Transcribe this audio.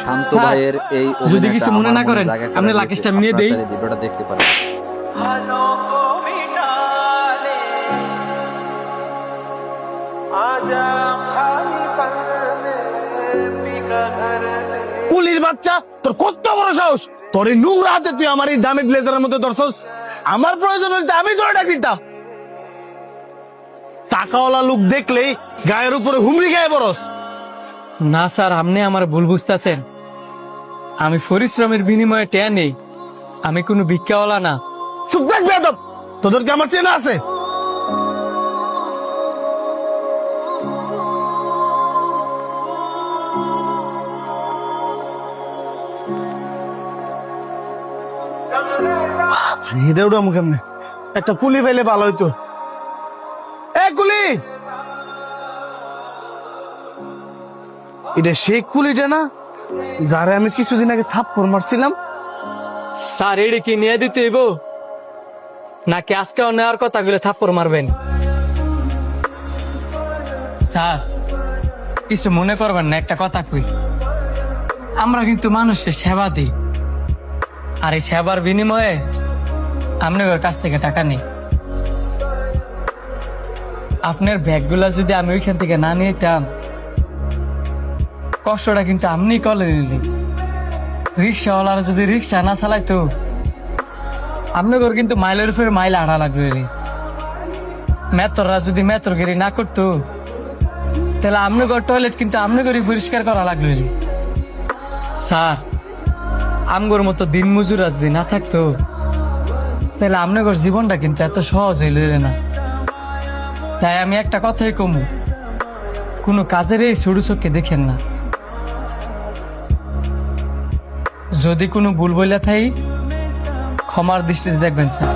শান্ত sir, ভাইয়ের এই যদি অভিনয়টা কিছু মনে আমার না করেন, জায়গা করে আপনি নিয়েছে। লাকেশটা নিয়ে আপনারা দেই। চাইলে ভিডিওটা দেখতে পারেন। পুলিশ বাচ্চা, তোর কত বড় সাহস! তোর এই নোংরা হাতে তুই আমার এই দামি ব্লেজারের মধ্যে ধরছস। আমার প্রয়োজন হইলে আমি তোরে ডাক দিতাম। টাকাওয়ালা লোক দেখলেই গায়ের উপরে হুমড়ি খেয়ে বরস। না স্যার, আপনি আমার ভুল বুঝতেছেন। আমি পরিশ্রমের বিনিময়ে টেয়া নেই, আমি কোনো ভিক্ষাওয়ালা না। চুপ থাক বেয়াদব, তোদেরকে আমার চেনা আছে। ফ্রিদে উঠাম কেমনে? একটা কুলি ফেলে ভালো হইতো। এ কুলি, এটা সেই কুলিটা না যারে আমি কিছুদিন আগে থাপ্পড় মারছিলাম? স্যার, এড়ে কি নিয়ে দিতে হইব নাকি আজকেও নেওয়ার কথাগুলো থাপ্পড় মারবেন? স্যার, কিছু মনে করবেন না, একটা কথা কই। আমরা কিন্তু মানুষের সেবা দিই, আর এই সেবার বিনিময়ে আপনার কাছ থেকে টাকা নেই। আপনার ব্যাগগুলা যদি আমি ওইখান থেকে না নিতাম, কষ্টটা কিন্তু আপনি কলে নিলি। রিক্সাওয়ালারা যদি রিক্সা না চালাইতো, আপনার কিন্তু মাইলের উপরে মাইল আড়া লাগবে। মেট্রোরা যদি মেট্রোগিরি না করতো, তাহলে আপনার টয়লেট কিন্তু আপনার পরিষ্কার করা লাগবে। স্যার, আমগোর মতো দিন মজুরা যদি না থাকতো, তাহলে আপনার জীবনটা কিন্তু এত সহজ হইল না। তাই আমি একটা কথাই কমু, কোনো কাজের এই ছোট চোখকে দেখেন না। যদি কোনো ভুল বইলা থাই, ক্ষমার দৃষ্টিতে দেখবেন স্যার।